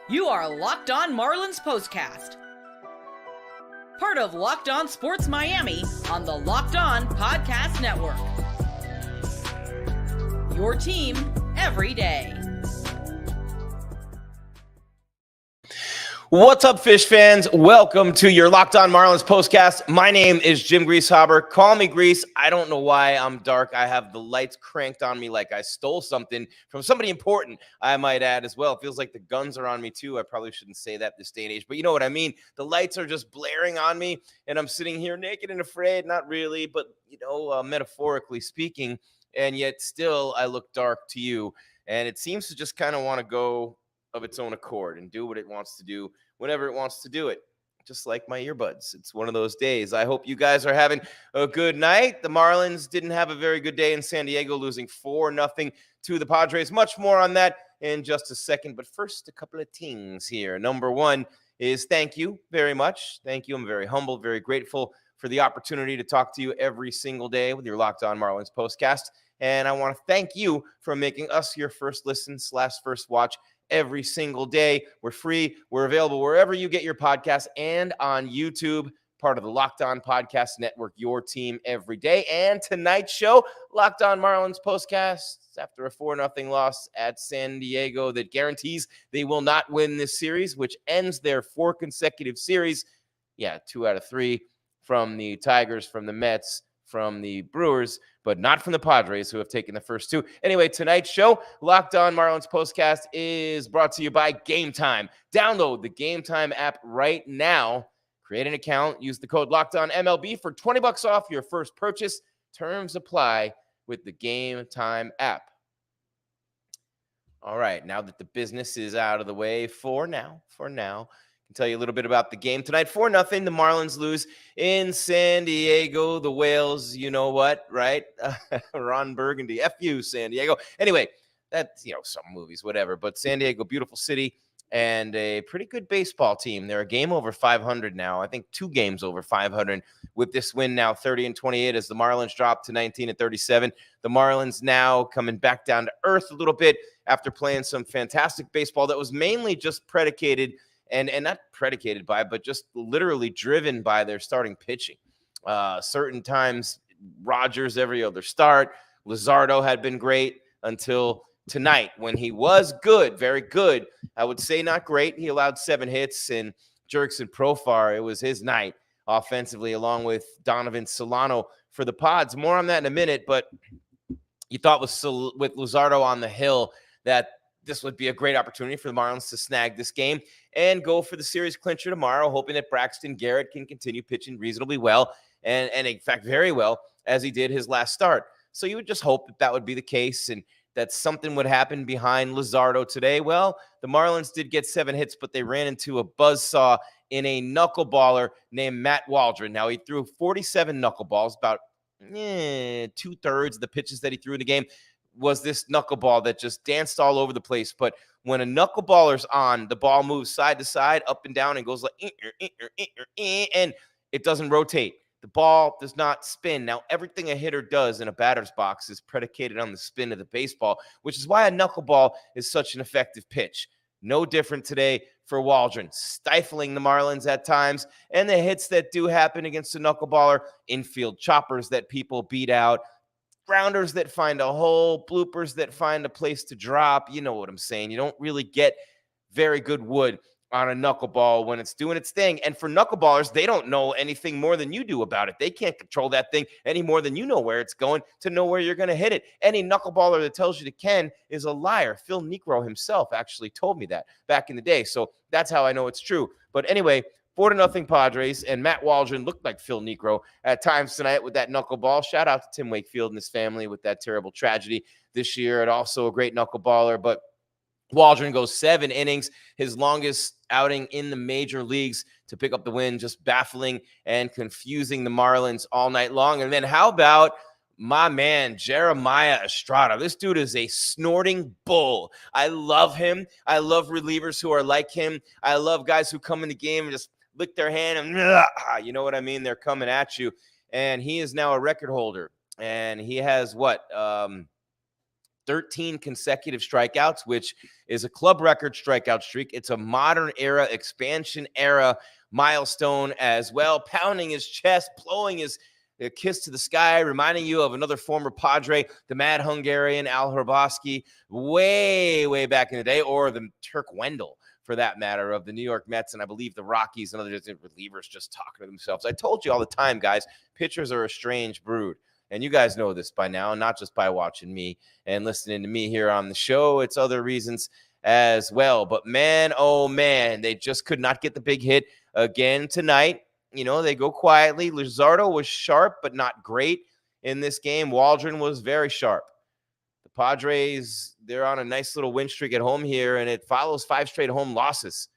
You are Locked On Marlins POSTCAST, part of Locked On Sports Miami on the Locked On Podcast Network. Your team every day. What's up, Fish fans? Welcome to your Locked On Marlins postcast. My name is Jim Grieshaber. Call me Grease. I don't know why I'm dark. I have the lights cranked on me like I stole something from somebody important, I might add as well. It feels like the guns are on me too. I probably shouldn't say that this day and age, but you know what I mean. The lights are just blaring on me, and I'm sitting here naked and afraid. Not really, but, metaphorically speaking, and yet still I look dark to you. And it seems to just kind of want to go of its own accord and do what it wants to do whenever it wants to do it, just like my earbuds. It's one of those days. I hope you guys are having a good night. The Marlins didn't have a very good day in San Diego, losing 4-0 to the Padres. Much more on that in just a second, but first, a couple of things here. Number one is thank you very much. Thank you. I'm very humbled, very grateful for the opportunity to talk to you every single day with your Locked On Marlins postcast. And I want to thank you for making us your first listen / first watch every single day. We're free. We're available wherever you get your podcasts and on YouTube, part of the Locked On Podcast Network, your team every day. And tonight's show, Locked On Marlins postcast, after a 4-0 loss at San Diego that guarantees they will not win this series, which ends their 4 consecutive series. Yeah, 2 out of 3 from the Tigers, from the Mets, from the Brewers, but not from the Padres, who have taken the first 2. Anyway, tonight's show, Locked On Marlins Postcast, is brought to you by Game Time. Download the Game Time app right now. Create an account. Use the code LOCKEDONMLB for $20 off your first purchase. Terms apply with the Game Time app. All right, now that the business is out of the way for now, I can tell you a little bit about the game tonight. 4-0, the Marlins lose in San Diego. The Whales, you know what, right? Ron Burgundy, F you, San Diego. Anyway, that's, some movies, whatever. But San Diego, beautiful city, and a pretty good baseball team. They're a game over 500 now. I think 2 games over 500 with this win now, 30-28, as the Marlins drop to 19-37. The Marlins now coming back down to earth a little bit after playing some fantastic baseball that was mainly just predicated and not predicated by, but just literally driven by their starting pitching. Certain times, Rogers every other start. Luzardo had been great until tonight when he was good, very good. I would say not great. He allowed 7 hits, and Jurickson Profar, it was his night offensively, along with Donovan Solano for the Pods. More on that in a minute, but you thought with Luzardo on the hill that this would be a great opportunity for the Marlins to snag this game and go for the series clincher tomorrow, hoping that Braxton Garrett can continue pitching reasonably well and in fact, very well, as he did his last start. So you would just hope that would be the case and that something would happen behind Luzardo today. Well, the Marlins did get 7 hits, but they ran into a buzzsaw in a knuckleballer named Matt Waldron. Now, he threw 47 knuckleballs, about 2/3 of the pitches that he threw in the game was this knuckleball that just danced all over the place. But when a knuckleballer's on, the ball moves side to side, up and down, and goes like, and it doesn't rotate. The ball does not spin. Now, everything a hitter does in a batter's box is predicated on the spin of the baseball, which is why a knuckleball is such an effective pitch. No different today for Waldron, stifling the Marlins at times, and the hits that do happen against a knuckleballer, infield choppers that people beat out, grounders that find a hole, bloopers that find a place to drop. You know what I'm saying. You don't really get very good wood on a knuckleball when it's doing its thing. And for knuckleballers, they don't know anything more than you do about it. They can't control that thing any more than you know where it's going to know where you're going to hit it. Any knuckleballer that tells you to can is a liar. Phil Niekro himself actually told me that back in the day. So that's how I know it's true. But anyway, 4-0 Padres, and Matt Waldron looked like Phil Niekro at times tonight with that knuckleball. Shout out to Tim Wakefield and his family with that terrible tragedy this year, and also a great knuckleballer. But Waldron goes 7 innings, his longest outing in the major leagues, to pick up the win, just baffling and confusing the Marlins all night long. And then how about my man, Jeremiah Estrada? This dude is a snorting bull. I love him. I love relievers who are like him. I love guys who come in the game and just lick their hand and, you know what I mean? They're coming at you. And he is now a record holder. And he has 13 consecutive strikeouts, which is a club record strikeout streak. It's a modern era, expansion era milestone as well. Pounding his chest, blowing his kiss to the sky, reminding you of another former Padre, the Mad Hungarian Al Hrabosky, way back in the day, or the Turk Wendell, for that matter, of the New York Mets, and I believe the Rockies and other relievers just talking to themselves. I told you all the time, guys, pitchers are a strange brood. And you guys know this by now, not just by watching me and listening to me here on the show. It's other reasons as well. But man, oh man, they just could not get the big hit again tonight. You know, they go quietly. Luzardo was sharp, but not great in this game. Waldron was very sharp. The Padres, they're on a nice little win streak at home here, and it follows 5 straight home losses.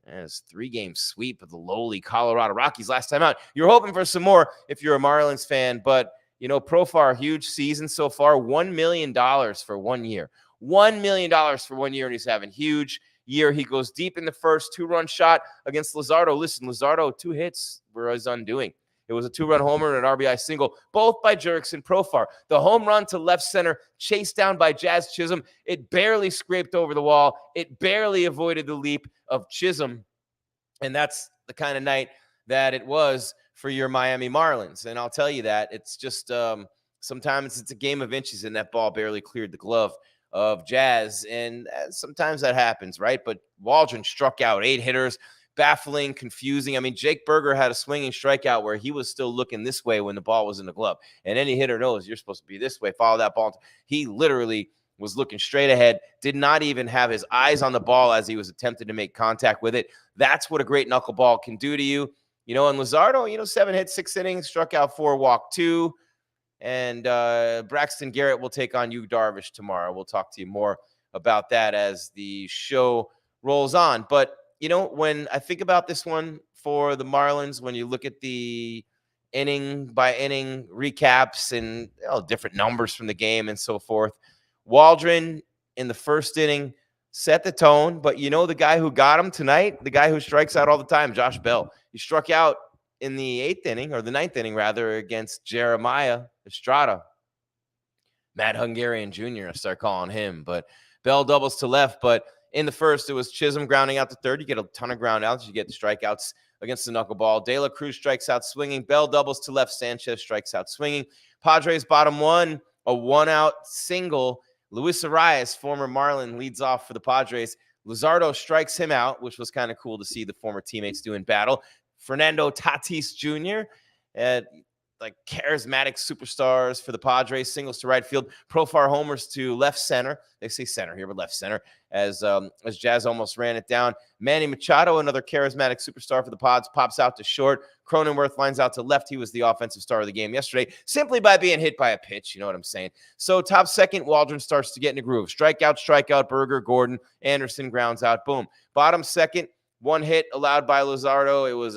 And it's a 3-game sweep of the lowly Colorado Rockies last time out. You're hoping for some more if you're a Marlins fan, but you know, Profar, huge season so far, $1 million for 1 year. $1 million for 1 year, and he's having huge year. He goes deep in the first, 2-run shot against Luzardo. Listen, Luzardo, 2 hits were his undoing. It was a 2-run homer and an RBI single, both by Jurickson Profar. The home run to left center, chased down by Jazz Chisholm. It barely scraped over the wall. It barely avoided the leap of Chisholm. And that's the kind of night that it was for your Miami Marlins. And I'll tell you that it's just sometimes it's a game of inches, and that ball barely cleared the glove of Jazz. And sometimes that happens, right? But Waldron struck out 8 hitters, baffling, confusing. I mean, Jake Berger had a swinging strikeout where he was still looking this way when the ball was in the glove. And any hitter knows you're supposed to be this way, follow that ball. He literally was looking straight ahead, did not even have his eyes on the ball as he was attempting to make contact with it. That's what a great knuckleball can do to you. You know, and Luzardo, you know, 7 hits, 6 innings, struck out 4, walked 2. And Braxton Garrett will take on Yu Darvish tomorrow. We'll talk to you more about that as the show rolls on. But, you know, when I think about this one for the Marlins, when you look at the inning by inning recaps and different numbers from the game and so forth, Waldron in the first inning set the tone. But, you know, the guy who got him tonight, the guy who strikes out all the time, Josh Bell, he struck out in the 8th inning, or the 9th inning, rather, against Jeremiah Estrada. Mad Hungarian Jr., I start calling him. But Bell doubles to left. But in the first, it was Chisholm grounding out to third. You get a ton of ground outs. You get the strikeouts against the knuckleball. De La Cruz strikes out swinging. Bell doubles to left. Sanchez strikes out swinging. Padres bottom 1, a 1-out single. Luis Arias, former Marlin, leads off for the Padres. Luzardo strikes him out, which was kind of cool to see the former teammates do in battle. Fernando Tatis Jr., like charismatic superstars for the Padres, singles to right field. Profar homers to left center. They say center here, but left center as Jazz almost ran it down. Manny Machado, another charismatic superstar for the Pods, pops out to short. Cronenworth lines out to left. He was the offensive star of the game yesterday simply by being hit by a pitch. You know what I'm saying? So top second, Waldron starts to get in a groove. Strikeout, Berger, Gordon, Anderson grounds out. Boom. Bottom second, 1 hit allowed by Luzardo. It was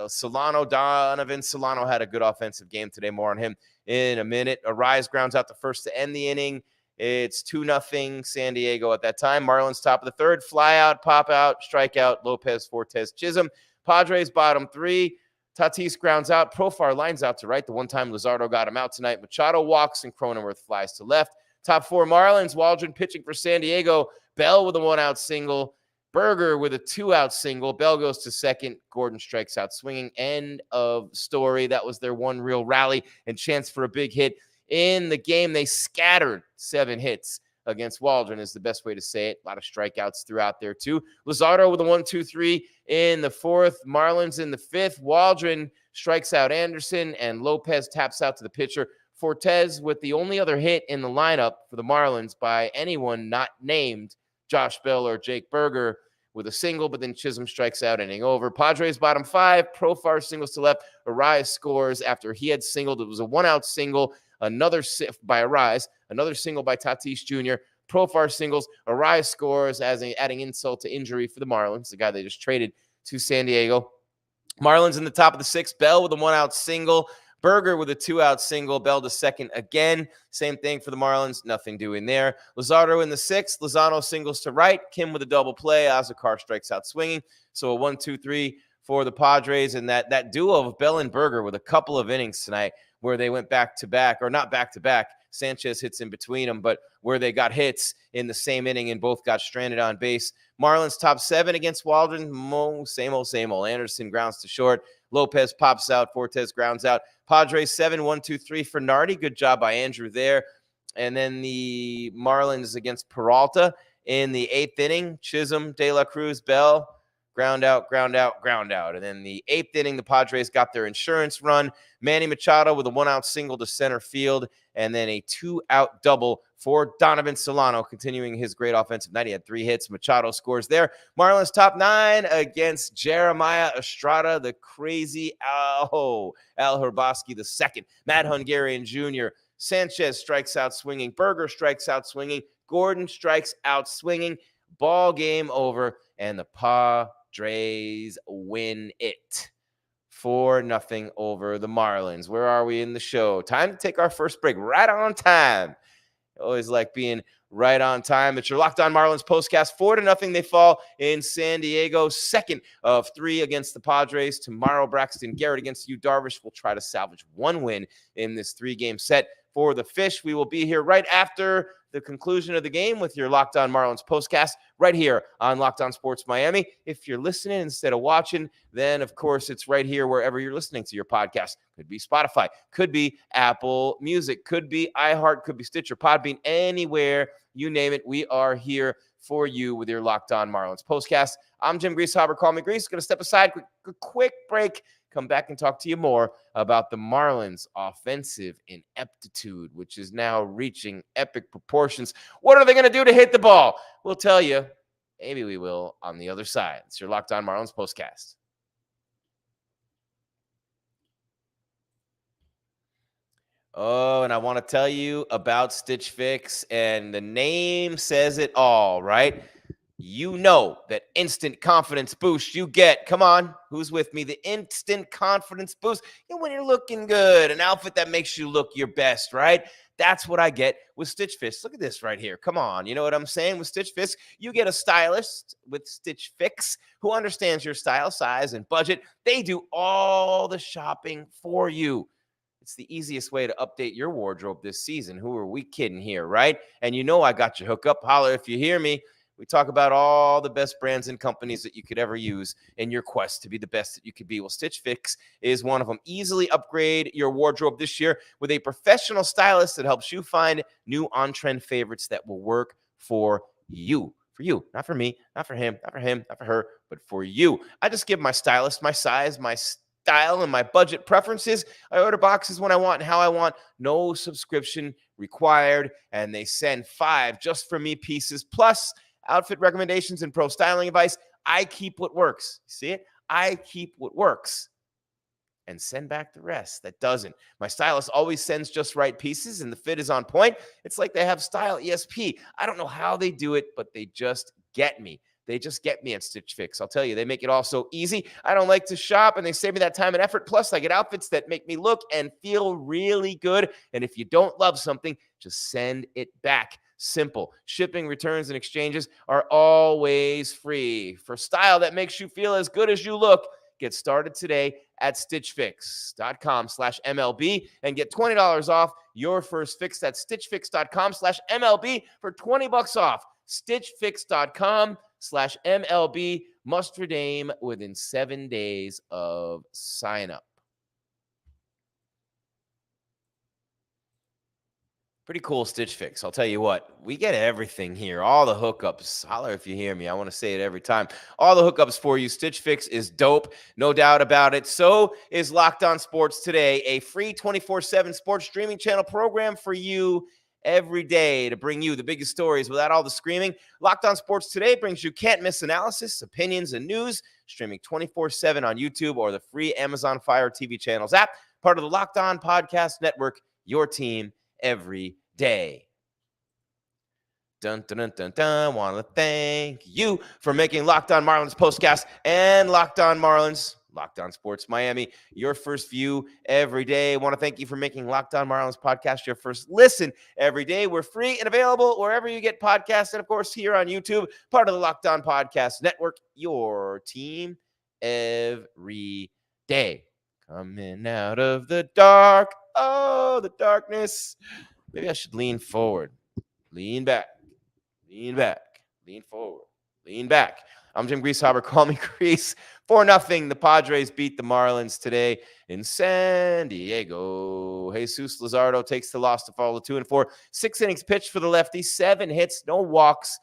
Solano. Donovan Solano had a good offensive game today. More on him in a minute. Arias grounds out the first to end the inning. It's 2-0 San Diego at that time. Marlins top of the third. Fly out, pop out, strikeout. Lopez, Fortes, Chisholm. Padres bottom 3. Tatis grounds out. Profar lines out to right. The one time Luzardo got him out tonight. Machado walks and Cronenworth flies to left. Top 4 Marlins. Waldron pitching for San Diego. Bell with a 1-out single. Berger with a 2-out single. Bell goes to second. Gordon strikes out swinging. End of story. That was their one real rally and chance for a big hit in the game. They scattered 7 hits against Waldron is the best way to say it. A lot of strikeouts throughout there too. Luzardo with a 1-2-3 in the 4th. Marlins in the 5th. Waldron strikes out Anderson and Lopez taps out to the pitcher. Fortes with the only other hit in the lineup for the Marlins by anyone not named Josh Bell or Jake Berger with a single, but then Chisholm strikes out, inning over. Padres bottom 5. Profar singles to left. Arias scores after he had singled. It was a 1-out single. Another by Arias. Another single by Tatis Jr. Profar singles. Arias scores adding insult to injury for the Marlins, the guy they just traded to San Diego. Marlins in the top of the 6th. Bell with a 1-out single. Berger with a 2-out single. Bell to second again. Same thing for the Marlins. Nothing doing there. Luzardo in the 6th. Lozano singles to right. Kim with a double play. Azakar strikes out swinging. So a 1-2-3 for the Padres. And that duo of Bell and Berger with a couple of innings tonight where they went back to back, or not back to back. Sanchez hits in between them, but where they got hits in the same inning and both got stranded on base. Marlins top 7 against Waldron. Same old, same old. Anderson grounds to short. Lopez pops out. Fortes grounds out. Padres 7-1-2-3 for Nardi. Good job by Andrew there. And then the Marlins against Peralta in the 8th inning. Chisholm, De La Cruz, Bell. Ground out, ground out, ground out. And then the 8th inning, the Padres got their insurance run. Manny Machado with a 1-out single to center field. And then a 2-out double for Donovan Solano, continuing his great offensive night. He had 3 hits. Machado scores there. Marlins top 9 against Jeremiah Estrada, the crazy Al Herboski the second. Matt Hungarian Jr. Sanchez strikes out swinging. Berger strikes out swinging. Gordon strikes out swinging. Ball game over, and the Padres win it 4-0 over the Marlins. Where are we in the show? Time to take our first break. Right on time. Always like being right on time. It's your Locked On Marlins postcast. 4-0 they fall in San Diego. 2nd of 3 against the Padres. Tomorrow, Braxton Garrett against Yu Darvish will try to salvage 1 win in this 3-game set for the Fish. We will be here right after the conclusion of the game with your Locked On Marlins postcast right here on Locked On Sports Miami. If you're listening instead of watching, then of course it's right here wherever you're listening to your podcast. Could be Spotify, could be Apple Music, could be iHeart, could be Stitcher, Podbean, anywhere you name it. We are here for you with your Locked On Marlins postcast. I'm Jim Grieshaber. Call me Grease. Going to step aside, quick break. Come back and talk to you more about the Marlins' offensive ineptitude, which is now reaching epic proportions. What are they going to do to hit the ball? We'll tell you. Maybe we will on the other side. It's your Locked On Marlins postcast. Oh, and I want to tell you about Stitch Fix, and the name says it all, right? You know that instant confidence boost you get. Come on, who's with me? The instant confidence boost. And when you're looking good, an outfit that makes you look your best, right? That's what I get with Stitch Fix. Look at this right here. Come on. You know what I'm saying? With Stitch Fix, you get a stylist with Stitch Fix who understands your style, size, and budget. They do all the shopping for you. It's the easiest way to update your wardrobe this season. Who are we kidding here, right? And you know I got your hookup. Holler if you hear me. We talk about all the best brands and companies that you could ever use in your quest to be the best that you could be. Well, Stitch Fix is one of them. Easily upgrade your wardrobe this year with a professional stylist that helps you find new on-trend favorites that will work for you. For you, not for me, not for him, not for him, not for her, but for you. I just give my stylist my size, my style, and my budget preferences. I order boxes when I want and how I want. No subscription required. And they send 5 just for me pieces, plus outfit recommendations and pro styling advice. I keep what works. See it? I keep what works and send back the rest that doesn't. My stylist always sends just right pieces and the fit is on point. It's like they have style ESP. I don't know how they do it, but they just get me. They just get me at Stitch Fix. I'll tell you, they make it all so easy. I don't like to shop, and they save me that time and effort. Plus, I get outfits that make me look and feel really good. And if you don't love something, just send it back. Simple. Shipping, returns, and exchanges are always free. For style that makes you feel as good as you look, get started today at stitchfix.com/MLB and get $20 off your first fix. That's stitchfix.com/MLB for $20 off. stitchfix.com/MLB. Must redeem within 7 days of sign up. Pretty cool Stitch Fix. I'll tell you what, we get everything here. All the hookups. Holler if you hear me. I want to say it every time. All the hookups for you. Stitch Fix is dope. No doubt about it. So is Locked On Sports Today, a free 24/7 sports streaming channel program for you every day to bring you the biggest stories without all the screaming. Locked On Sports Today brings you can't-miss analysis, opinions, and news, streaming 24/7 on YouTube or the free Amazon Fire TV channels app, part of the Locked On Podcast Network, your team every day. Dun, dun, dun, dun, dun. Want to thank you for making Locked On Marlins postcast and Locked On Marlins, Locked On Sports Miami, your first view every day. Want to thank you for making Locked On Marlins podcast your first listen every day. We're free and available wherever you get podcasts, and of course here on YouTube, part of the Locked On Podcast Network, your team every day. Coming out of the dark Oh, the darkness. Maybe I should lean forward, lean back, lean back, lean forward, lean back. I'm Jim Grieshaber. Call me Grease. 4-0. The Padres beat the Marlins today in San Diego. Jesus Luzardo takes the loss to follow 2-4. 6 innings pitched for the lefty, 7 hits, no walks,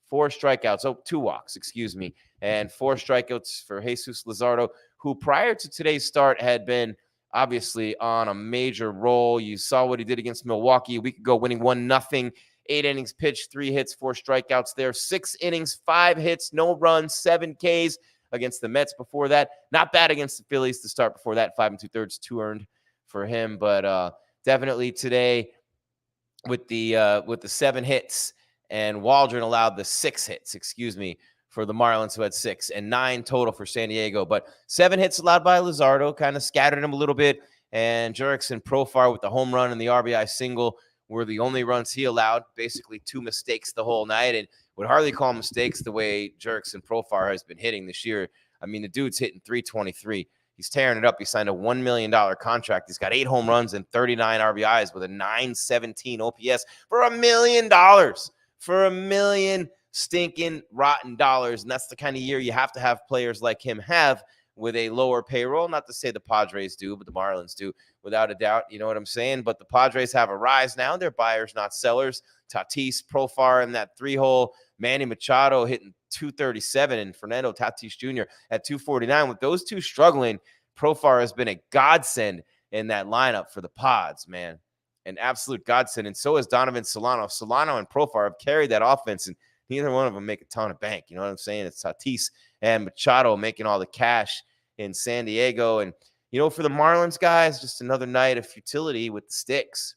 4 strikeouts. Oh, 2 walks, excuse me. And 4 strikeouts for Jesus Luzardo, who prior to today's start had been obviously on a major roll. You saw what he did against Milwaukee a week ago, winning 1-0. 8 innings pitched, 3 hits, 4 strikeouts there. 6 innings, 5 hits, no runs, 7 Ks against the Mets before that. Not bad against the Phillies to start before that. 5 2/3, 2 earned for him. But definitely today with the 7 hits, and Waldron allowed the 6 hits, for the Marlins, who had 6, and 9 total for San Diego. But 7 hits allowed by Luzardo, kind of scattered him a little bit. And Jurickson Profar with the home run and the RBI single were the only runs he allowed. Basically 2 mistakes the whole night, and would hardly call mistakes the way Jurickson Profar has been hitting this year. I mean, the dude's hitting 323. He's tearing it up. He signed a $1 million contract. He's got 8 home runs and 39 RBIs with a 917 OPS for $1 million. For $1 million stinking rotten dollars. And that's the kind of year you have to have players like him have, with a lower payroll. Not to say the Padres do, but the Marlins do, without a doubt. You know what I'm saying? But the Padres have a rise now. They're buyers, not sellers. Tatis, Profar in that 3-hole. Manny Machado hitting 237, and Fernando Tatis Jr. at 249. With those two struggling, Profar has been a godsend in that lineup for the Pods, man. An absolute godsend. And so is Donovan Solano. Solano and Profar have carried that offense, and neither one of them make a ton of bank. You know what I'm saying? It's Tatis and Machado making all the cash in San Diego. And, for the Marlins guys, just another night of futility with the sticks.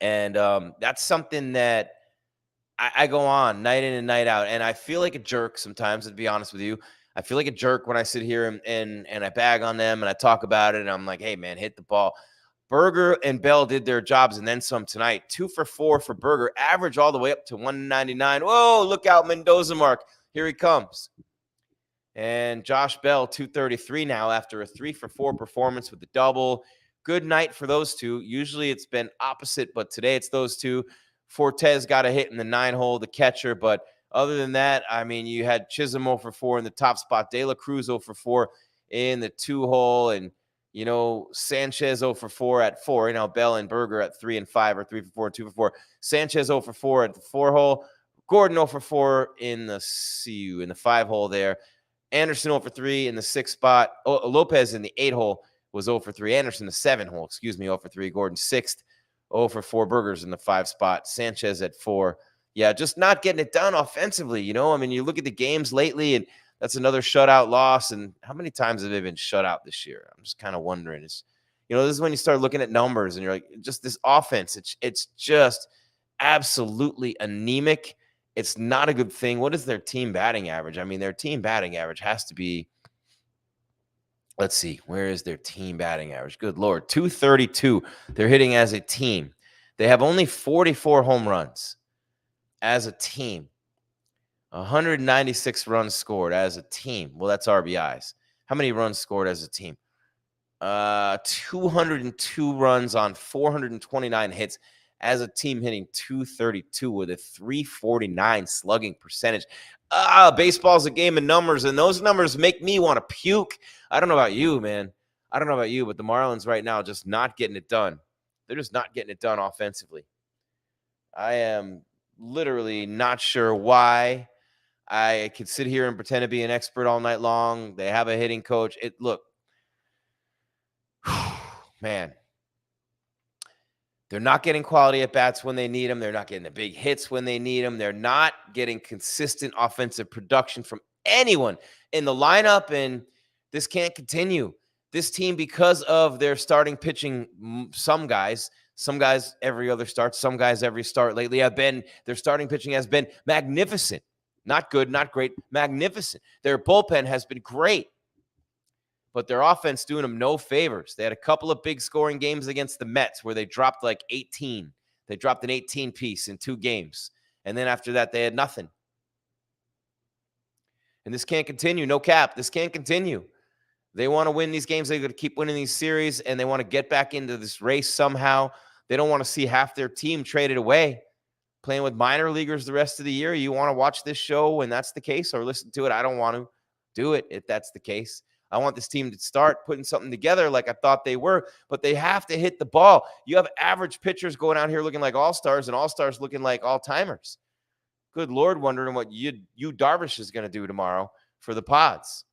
And that's something that I go on night in and night out. And I feel like a jerk sometimes, to be honest with you. I feel like a jerk when I sit here and I bag on them and I talk about it. And I'm like, hey, man, hit the ball. Berger and Bell did their jobs and then some tonight. 2 for 4 for Berger. Average all the way up to 199. Whoa, look out, Mendoza mark. Here he comes. And Josh Bell, 233 now after a 3 for 4 performance with the double. Good night for those two. Usually it's been opposite, but today it's those two. Fortes got a hit in the 9-hole, the catcher. But other than that, I mean, you had Chisholm 0 for 4 in the top spot. De La Cruz 0 for 4 in the 2-hole. And, Sanchez 0 for 4 at 4. Bell and Berger at 3 and 5, or 3 for 4, 2 for 4. Sanchez 0 for 4 at the 4-hole. Gordon 0 for 4 in the 5-hole there. Anderson 0 for 3 in the 6th spot. Lopez in the 8-hole was 0 for 3. Anderson the 7-hole, 0 for 3. Gordon 6th, 0 for 4. Berger's in the 5 spot. Sanchez at 4. Yeah, just not getting it done offensively. You look at the games lately, and that's another shutout loss. And how many times have they been shut out this year? I'm just kind of wondering. This is when you start looking at numbers and you're like, just this offense, it's just absolutely anemic. It's not a good thing. What is their team batting average? I mean, their team batting average has to be, let's see, where is their team batting average? Good Lord, 232. They're hitting as a team. They have only 44 home runs as a team. 196 runs scored as a team. Well, that's RBIs. How many runs scored as a team? 202 runs on 429 hits as a team, hitting 232 with a 349 slugging percentage. Baseball's a game of numbers, and those numbers make me want to puke. I don't know about you, man. I don't know about you, but the Marlins right now just not getting it done. They're just not getting it done offensively. I am literally not sure why. I could sit here and pretend to be an expert all night long. They have a hitting coach. Look, man, they're not getting quality at bats when they need them. They're not getting the big hits when they need them. They're not getting consistent offensive production from anyone in the lineup, and this can't continue. This team, because of their starting pitching, some guys every other start, some guys every start lately their starting pitching has been magnificent. Not good, not great, magnificent. Their bullpen has been great, but their offense doing them no favors. They had a couple of big scoring games against the Mets where they dropped like 18. They dropped an 18 piece in 2 games. And then after that, they had nothing. And this can't continue. No cap. This can't continue. They want to win these games. They're going to keep winning these series, and they want to get back into this race somehow. They don't want to see half their team traded away, playing with minor leaguers the rest of the year. You want to watch this show when that's the case, or listen to it. I don't want to do it if that's the case. I want this team to start putting something together like I thought they were, but they have to hit the ball. You have average pitchers going out here looking like all-stars and all-stars looking like all-timers. Good Lord, wondering what you Darvish is going to do tomorrow for the Pods.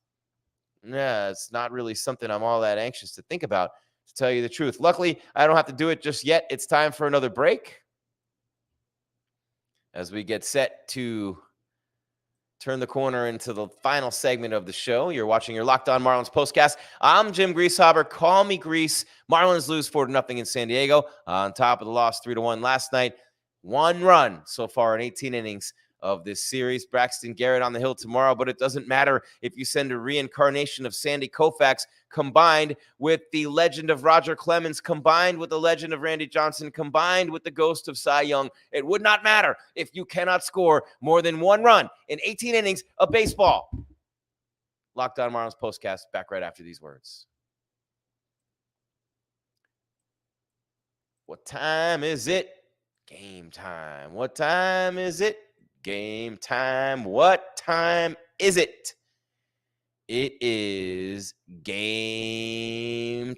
Yeah, it's not really something I'm all that anxious to think about, to tell you the truth. Luckily, I don't have to do it just yet. It's time for another break as we get set to turn the corner into the final segment of the show. You're watching your Locked On Marlins postcast. I'm Jim Grieshaber. Call me Grease. Marlins lose 4-0 in San Diego on top of the loss 3-1 last night. 1 run so far in 18 innings of this series. Braxton Garrett on the hill tomorrow, but it doesn't matter if you send a reincarnation of Sandy Koufax combined with the legend of Roger Clemens, combined with the legend of Randy Johnson, combined with the ghost of Cy Young. It would not matter if you cannot score more than 1 run in 18 innings of baseball. Locked On Marlins postcast, back right after these words. What time is it? Game time. What time is it? Game time. What time is it? It is game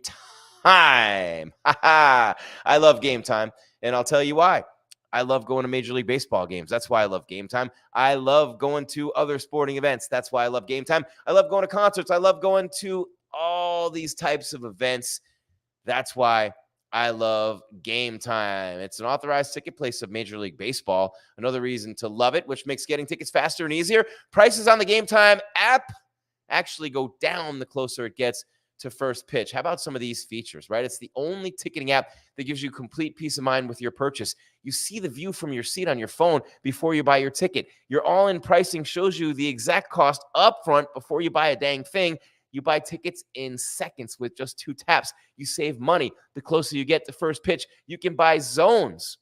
time. I love game time, and I'll tell you why. I love going to Major League Baseball games. That's why I love game time. I love going to other sporting events. That's why I love game time. I love going to concerts. I love going to all these types of events. That's why I love Game Time. It's an authorized ticket place of Major League Baseball. Another reason to love it, which makes getting tickets faster and easier. Prices on the Game Time app actually go down the closer it gets to first pitch. How about some of these features, right? It's the only ticketing app that gives you complete peace of mind with your purchase. You see the view from your seat on your phone before you buy your ticket. Your all-in pricing shows you the exact cost up front before you buy a dang thing. You buy tickets in seconds with just 2 taps. You save money. The closer you get to first pitch, you can buy zones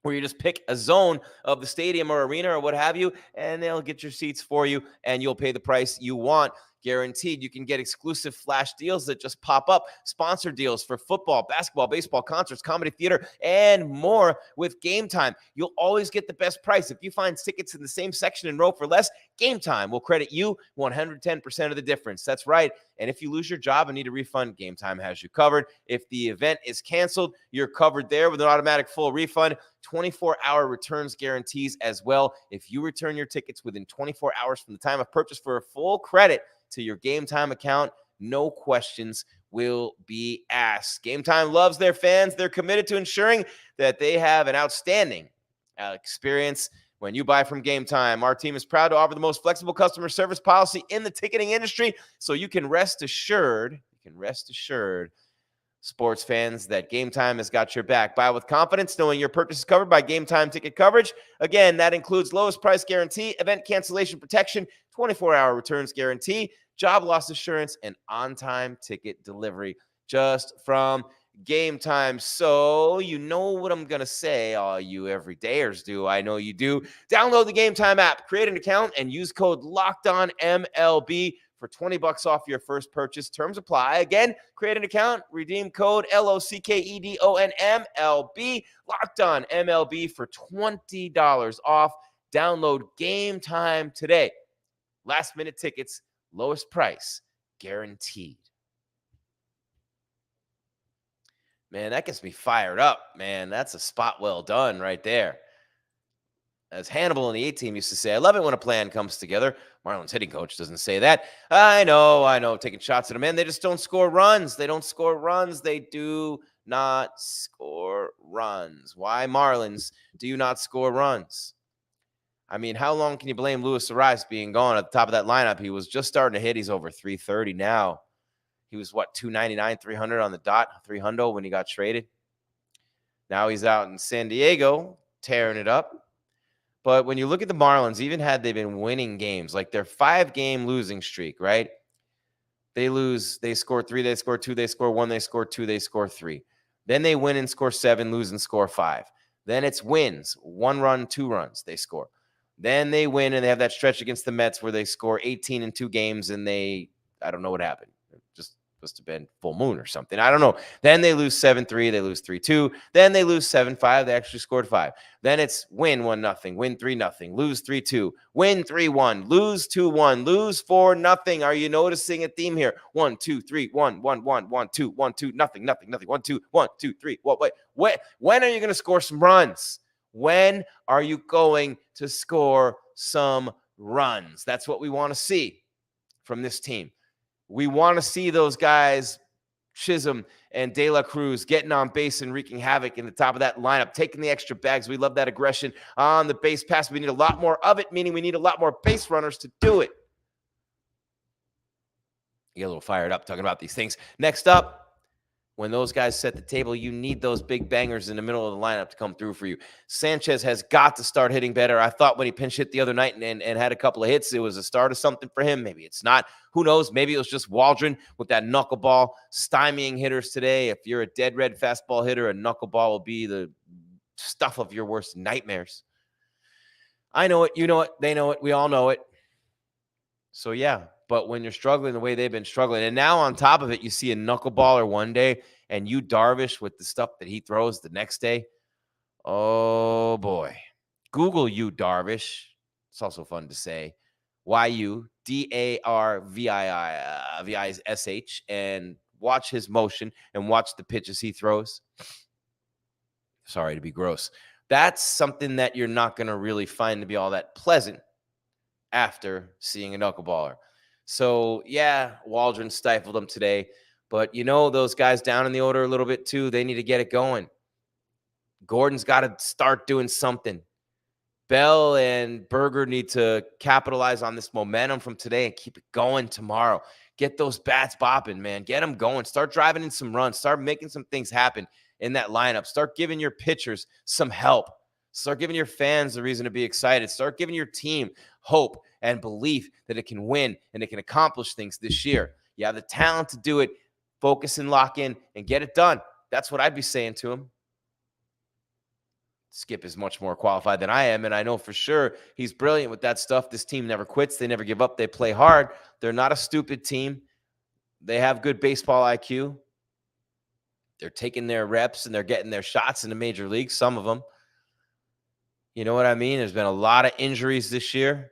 where you just pick a zone of the stadium or arena or what have you, and they'll get your seats for you, and you'll pay the price you want. Guaranteed. You can get exclusive flash deals that just pop up, sponsor deals for football, basketball, baseball, concerts, comedy, theater, and more with Game Time. You'll always get the best price. If you find tickets in the same section and row for less, Game Time will credit you 110% of the difference. That's right. And if you lose your job and need a refund, Game Time has you covered. If the event is canceled, you're covered there with an automatic full refund. 24-hour returns guarantees as well. If you return your tickets within 24 hours from the time of purchase for a full credit to your Game Time account, no questions will be asked. Game Time loves their fans. They're committed to ensuring that they have an outstanding experience when you buy from Game Time. Our team is proud to offer the most flexible customer service policy in the ticketing industry, so you can rest assured, sports fans, that Game Time has got your back. Buy with confidence, knowing your purchase is covered by Game Time ticket coverage. Again, that includes lowest price guarantee, event cancellation protection, 24-hour returns guarantee, job loss assurance, and on-time ticket delivery just from Game Time. So you know what I'm going to say. All you everydayers do. I know you do. Download the Game Time app, create an account, and use code LOCKEDONMLB for $20 off your first purchase. Terms apply. Again, create an account, redeem code LOCKEDONMLB, Locked On MLB for $20 off. Download Game Time today. Last minute tickets, lowest price, guaranteed. Man, that gets me fired up, man. That's a spot well done right there. As Hannibal in the A-team used to say, I love it when a plan comes together. Marlins hitting coach doesn't say that. I know, taking shots at them. Man, they just don't score runs. They don't score runs. They do not score runs. Why, Marlins, do you not score runs? I mean, how long can you blame Luis Arias being gone at the top of that lineup? He was just starting to hit. He's over 330 now. He was, 299, 300 on the dot, 300 when he got traded. Now he's out in San Diego, tearing it up. But when you look at the Marlins, even had they been winning games, like their 5-game losing streak, right? They lose, they score 3, they score 2, they score 1, they score 2, they score 3. Then they win and score 7, lose and score 5. Then it's wins, 1 run, 2 runs, they score. Then they win, and they have that stretch against the Mets where they score 18 in 2 games, and I don't know what happened. Must have been full moon or something. I don't know. Then they lose 7-3. They lose 3-2. Then they lose 7-5. They actually scored 5. Then it's win 1-0, win 3-0, lose 3-2, win 3-1, lose 2-1, lose 4-0. Are you noticing a theme here? 1, 2, 3, 1, 1, 1, 1, 2, 1, 2, nothing, 1, 2, 1, 2, 3. Wait. When are you going to score some runs? When are you going to score some runs? That's what we want to see from this team. We want to see those guys, Chisholm and De La Cruz, getting on base and wreaking havoc in the top of that lineup, taking the extra bags. We love that aggression on the base pass. We need a lot more of it, meaning we need a lot more base runners to do it. You get a little fired up talking about these things. Next up, when those guys set the table, you need those big bangers in the middle of the lineup to come through for you. Sanchez has got to start hitting better. I thought when he pinch hit the other night and had a couple of hits, it was a start of something for him. Maybe it's not. Who knows? Maybe it was just Waldron with that knuckleball stymieing hitters today. If you're a dead red fastball hitter, a knuckleball will be the stuff of your worst nightmares. I know it. You know it. They know it. We all know it. So, yeah. But when you're struggling the way they've been struggling, and now on top of it, you see a knuckleballer one day and you Darvish with the stuff that he throws the next day. Oh, boy. Google you Darvish. It's also fun to say. YUDARVISH, and watch his motion and watch the pitches he throws. Sorry to be gross. That's something that you're not going to really find to be all that pleasant after seeing a knuckleballer. So, yeah, Waldron stifled them today. But, those guys down in the order a little bit, too, they need to get it going. Gordon's got to start doing something. Bell and Berger need to capitalize on this momentum from today and keep it going tomorrow. Get those bats bopping, man. Get them going. Start driving in some runs. Start making some things happen in that lineup. Start giving your pitchers some help. Start giving your fans a reason to be excited. Start giving your team hope and belief that it can win and it can accomplish things this year. You have the talent to do it. Focus and lock in and get it done. That's what I'd be saying to him. Skip is much more qualified than I am, and I know for sure he's brilliant with that stuff. This team never quits. They never give up. They play hard. They're not a stupid team. They have good baseball IQ. They're taking their reps and they're getting their shots in the major leagues, some of them. You know what I mean? There's been a lot of injuries this year.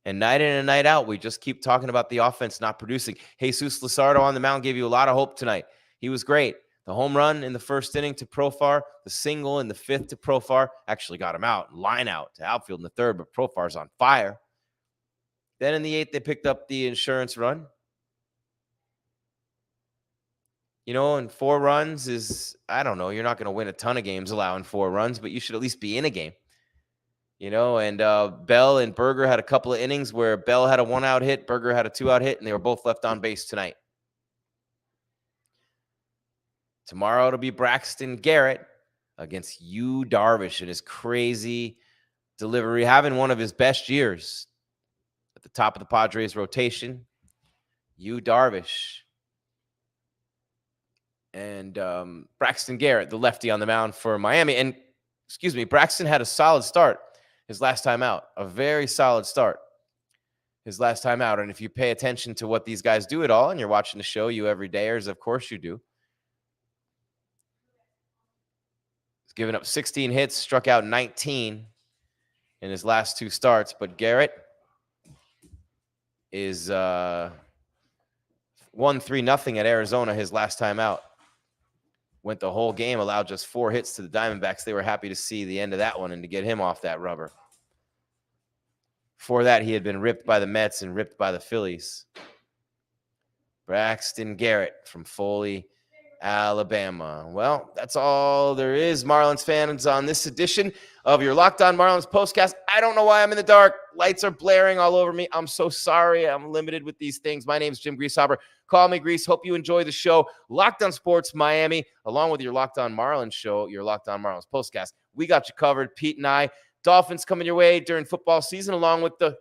And night in and night out, we just keep talking about the offense not producing. Jesus Luzardo on the mound gave you a lot of hope tonight. He was great. The home run in the first inning to Profar, the single in the fifth to Profar, actually got him out, line out to outfield in the third, but Profar's on fire. Then in the eighth, they picked up the insurance run. And 4 runs is, I don't know, you're not going to win a ton of games allowing 4 runs, but you should at least be in a game. And Bell and Berger had a couple of innings where Bell had a 1-out hit, Berger had a 2-out hit, and they were both left on base tonight. Tomorrow it'll be Braxton Garrett against Yu Darvish and his crazy delivery, having one of his best years at the top of the Padres rotation. Yu Darvish and Braxton Garrett, the lefty on the mound for Miami. And, Braxton had a solid start his last time out, a very solid start his last time out. And if you pay attention to what these guys do at all, and you're watching the show, you everydayers, of course you do. He's given up 16 hits, struck out 19 in his last 2 starts. But Garrett is 1-3-0 at Arizona his last time out. Went the whole game, allowed just 4 hits to the Diamondbacks. They were happy to see the end of that one and to get him off that rubber. Before that, he had been ripped by the Mets and ripped by the Phillies. Braxton Garrett from Foley, Alabama. Well, that's all there is, Marlins fans, on this edition of your Locked On Marlins postcast. I don't know why I'm in the dark. Lights are blaring all over me. I'm so sorry. I'm limited with these things. My name's Jim Grieshaber. Call me Grease. Hope you enjoy the show. Locked On Sports Miami, along with your Locked On Marlins show, your Locked On Marlins postcast. We got you covered, Pete and I. Dolphins coming your way during football season, along with the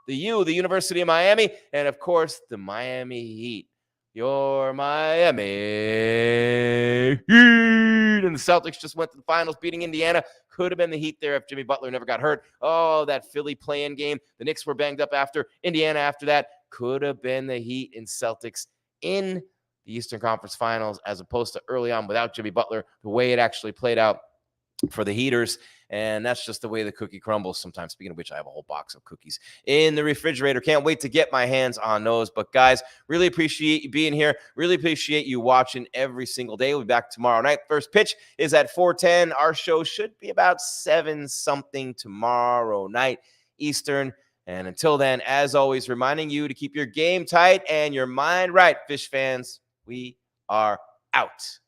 University of Miami, and, of course, the Miami Heat. Your Miami Heat. And the Celtics just went to the finals, beating Indiana. Could have been the Heat there if Jimmy Butler never got hurt. Oh, that Philly play-in game. The Knicks were banged up after. Indiana after that. could have been the Heat and Celtics in the Eastern Conference Finals, as opposed to early on without Jimmy Butler, the way it actually played out for the Heaters. And that's just the way the cookie crumbles sometimes. Speaking of which, I have a whole box of cookies in the refrigerator. Can't wait to get my hands on those. But guys, really appreciate you being here. Really appreciate you watching every single day. We'll be back tomorrow night. First pitch is at 4:10. Our show should be about 7-something tomorrow night Eastern. And until then, as always, reminding you to keep your game tight and your mind right. Fish fans, we are out.